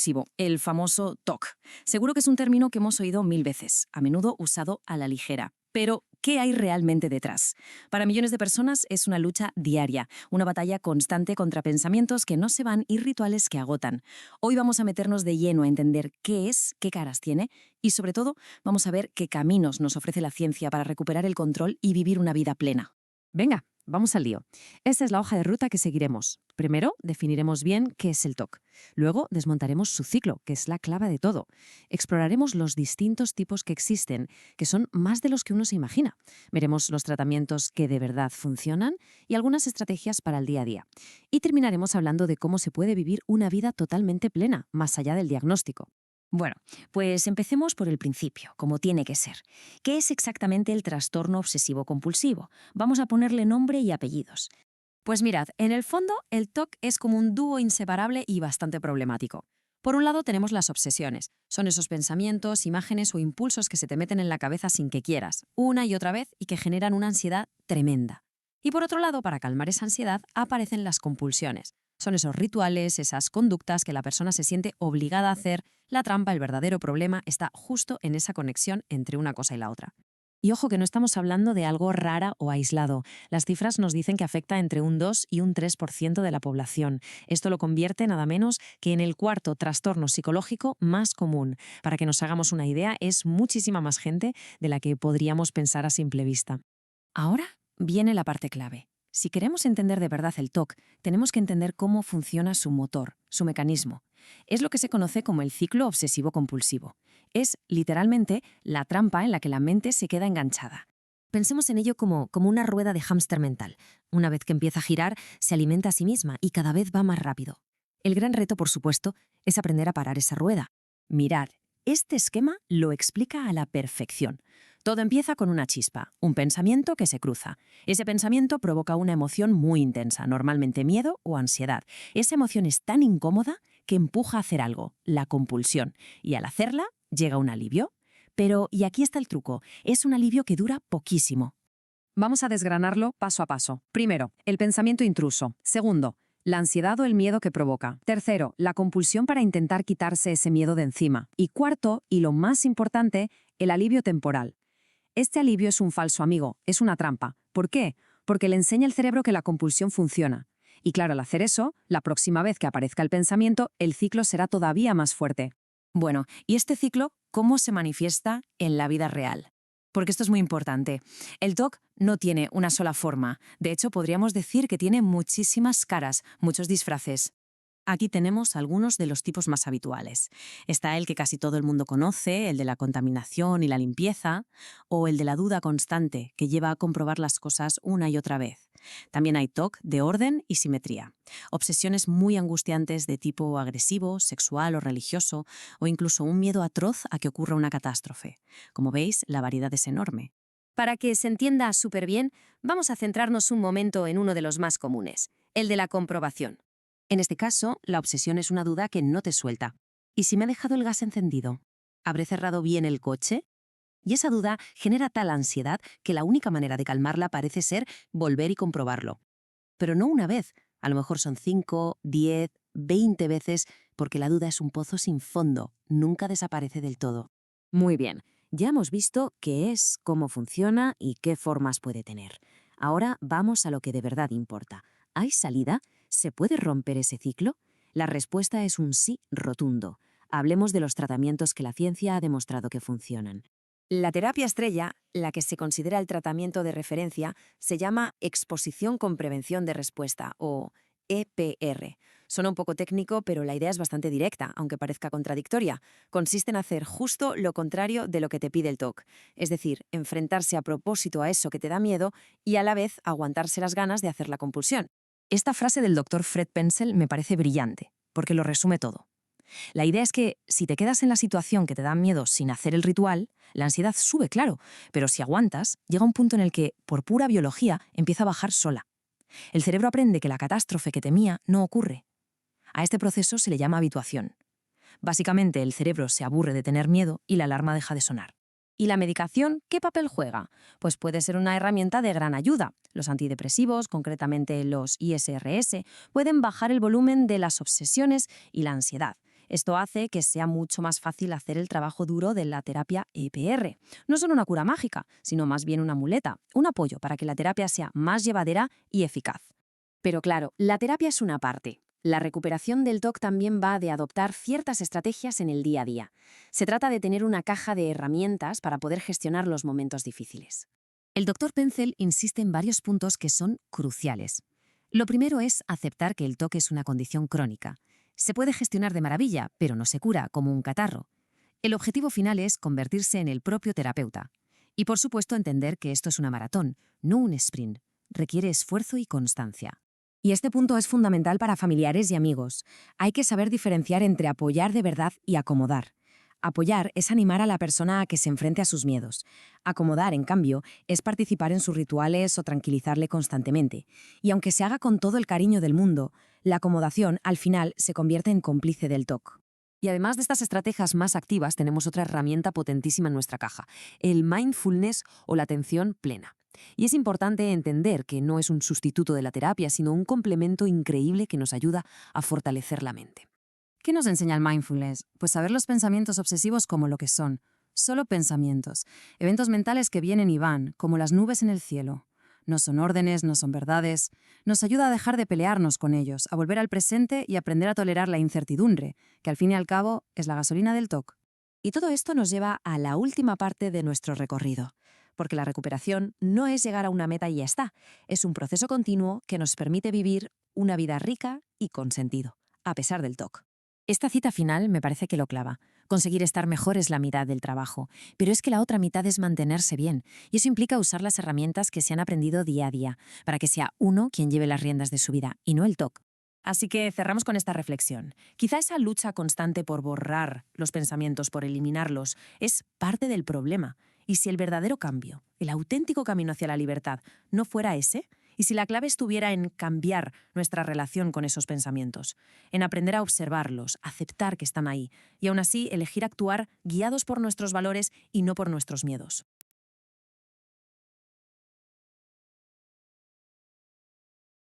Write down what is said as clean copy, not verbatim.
Obsesivo, el famoso TOC. Seguro que es un término que hemos oído mil veces, a menudo usado a la ligera. Pero, ¿qué hay realmente detrás? Para millones de personas es una lucha diaria, una batalla constante contra pensamientos que no se van y rituales que agotan. Hoy vamos a meternos de lleno a entender qué es, qué caras tiene y, sobre todo, vamos a ver qué caminos nos ofrece la ciencia para recuperar el control y vivir una vida plena. Venga, vamos al lío. Esta es la hoja de ruta que seguiremos. Primero, definiremos bien qué es el TOC. Luego, desmontaremos su ciclo, que es la clave de todo. Exploraremos los distintos tipos que existen, que son más de los que uno se imagina. Veremos los tratamientos que de verdad funcionan y algunas estrategias para el día a día. Y terminaremos hablando de cómo se puede vivir una vida totalmente plena, más allá del diagnóstico. Bueno, pues empecemos por el principio, como tiene que ser. ¿Qué es exactamente el trastorno obsesivo-compulsivo? Vamos a ponerle nombre y apellidos. Pues mirad, en el fondo, el TOC es como un dúo inseparable y bastante problemático. Por un lado tenemos las obsesiones. Son esos pensamientos, imágenes o impulsos que se te meten en la cabeza sin que quieras, una y otra vez, y que generan una ansiedad tremenda. Y por otro lado, para calmar esa ansiedad, aparecen las compulsiones. Son esos rituales, esas conductas que la persona se siente obligada a hacer. La trampa, el verdadero problema, está justo en esa conexión entre una cosa y la otra. Y ojo que no estamos hablando de algo rara o aislado. Las cifras nos dicen que afecta entre un 2 y un 3% de la población. Esto lo convierte nada menos que en el cuarto trastorno psicológico más común. Para que nos hagamos una idea, es muchísima más gente de la que podríamos pensar a simple vista. Ahora viene la parte clave. Si queremos entender de verdad el TOC, tenemos que entender cómo funciona su motor, su mecanismo. Es lo que se conoce como el ciclo obsesivo-compulsivo. Es, literalmente, la trampa en la que la mente se queda enganchada. Pensemos en ello como una rueda de hámster mental. Una vez que empieza a girar, se alimenta a sí misma y cada vez va más rápido. El gran reto, por supuesto, es aprender a parar esa rueda. Mirad, este esquema lo explica a la perfección. Todo empieza con una chispa, un pensamiento que se cruza. Ese pensamiento provoca una emoción muy intensa, normalmente miedo o ansiedad. Esa emoción es tan incómoda que empuja a hacer algo, la compulsión, y al hacerla llega un alivio. Pero, y aquí está el truco, es un alivio que dura poquísimo. Vamos a desgranarlo paso a paso. Primero, el pensamiento intruso. Segundo, la ansiedad o el miedo que provoca. Tercero, la compulsión para intentar quitarse ese miedo de encima. Y cuarto, y lo más importante, el alivio temporal. Este alivio es un falso amigo, es una trampa. ¿Por qué? Porque le enseña al cerebro que la compulsión funciona. Y claro, al hacer eso, la próxima vez que aparezca el pensamiento, el ciclo será todavía más fuerte. Bueno, ¿y este ciclo cómo se manifiesta en la vida real? Porque esto es muy importante. El TOC no tiene una sola forma. De hecho, podríamos decir que tiene muchísimas caras, muchos disfraces. Aquí tenemos algunos de los tipos más habituales. Está el que casi todo el mundo conoce, el de la contaminación y la limpieza, o el de la duda constante, que lleva a comprobar las cosas una y otra vez. También hay TOC de orden y simetría. Obsesiones muy angustiantes de tipo agresivo, sexual o religioso, o incluso un miedo atroz a que ocurra una catástrofe. Como veis, la variedad es enorme. Para que se entienda súper bien, vamos a centrarnos un momento en uno de los más comunes, el de la comprobación. En este caso, la obsesión es una duda que no te suelta. ¿Y si me ha dejado el gas encendido? ¿Habré cerrado bien el coche? Y esa duda genera tal ansiedad que la única manera de calmarla parece ser volver y comprobarlo. Pero no una vez, a lo mejor son 5, 10, 20 veces, porque la duda es un pozo sin fondo, nunca desaparece del todo. Muy bien, ya hemos visto qué es, cómo funciona y qué formas puede tener. Ahora vamos a lo que de verdad importa. ¿Hay salida? ¿Se puede romper ese ciclo? La respuesta es un sí rotundo. Hablemos de los tratamientos que la ciencia ha demostrado que funcionan. La terapia estrella, la que se considera el tratamiento de referencia, se llama exposición con prevención de respuesta, o EPR. Suena un poco técnico, pero la idea es bastante directa, aunque parezca contradictoria. Consiste en hacer justo lo contrario de lo que te pide el TOC, es decir, enfrentarse a propósito a eso que te da miedo y a la vez aguantarse las ganas de hacer la compulsión. Esta frase del doctor Fred Pensel me parece brillante, porque lo resume todo. La idea es que si te quedas en la situación que te da miedo sin hacer el ritual, la ansiedad sube, claro, pero si aguantas, llega un punto en el que, por pura biología, empieza a bajar sola. El cerebro aprende que la catástrofe que temía no ocurre. A este proceso se le llama habituación. Básicamente, el cerebro se aburre de tener miedo y la alarma deja de sonar. ¿Y la medicación qué papel juega? Pues puede ser una herramienta de gran ayuda. Los antidepresivos, concretamente los ISRS, pueden bajar el volumen de las obsesiones y la ansiedad. Esto hace que sea mucho más fácil hacer el trabajo duro de la terapia EPR. No son una cura mágica, sino más bien una muleta, un apoyo para que la terapia sea más llevadera y eficaz. Pero claro, la terapia es una parte. La recuperación del TOC también va de adoptar ciertas estrategias en el día a día. Se trata de tener una caja de herramientas para poder gestionar los momentos difíciles. El doctor Pencil insiste en varios puntos que son cruciales. Lo primero es aceptar que el TOC es una condición crónica. Se puede gestionar de maravilla, pero no se cura, como un catarro. El objetivo final es convertirse en el propio terapeuta. Y por supuesto entender que esto es una maratón, no un sprint. Requiere esfuerzo y constancia. Y este punto es fundamental para familiares y amigos. Hay que saber diferenciar entre apoyar de verdad y acomodar. Apoyar es animar a la persona a que se enfrente a sus miedos. Acomodar, en cambio, es participar en sus rituales o tranquilizarle constantemente. Y aunque se haga con todo el cariño del mundo, la acomodación, al final, se convierte en cómplice del TOC. Y además de estas estrategias más activas, tenemos otra herramienta potentísima en nuestra caja, el mindfulness o la atención plena. Y es importante entender que no es un sustituto de la terapia, sino un complemento increíble que nos ayuda a fortalecer la mente. ¿Qué nos enseña el mindfulness? Pues saber los pensamientos obsesivos como lo que son. Solo pensamientos. Eventos mentales que vienen y van, como las nubes en el cielo. No son órdenes, no son verdades. Nos ayuda a dejar de pelearnos con ellos, a volver al presente y aprender a tolerar la incertidumbre, que al fin y al cabo es la gasolina del TOC. Y todo esto nos lleva a la última parte de nuestro recorrido. Porque la recuperación no es llegar a una meta y ya está. Es un proceso continuo que nos permite vivir una vida rica y con sentido, a pesar del TOC. Esta cita final me parece que lo clava. Conseguir estar mejor es la mitad del trabajo, pero es que la otra mitad es mantenerse bien, y eso implica usar las herramientas que se han aprendido día a día, para que sea uno quien lleve las riendas de su vida, y no el TOC. Así que cerramos con esta reflexión. Quizá esa lucha constante por borrar los pensamientos, por eliminarlos, es parte del problema. Y si el verdadero cambio, el auténtico camino hacia la libertad, no fuera ese, y si la clave estuviera en cambiar nuestra relación con esos pensamientos, en aprender a observarlos, aceptar que están ahí, y aún así elegir actuar guiados por nuestros valores y no por nuestros miedos.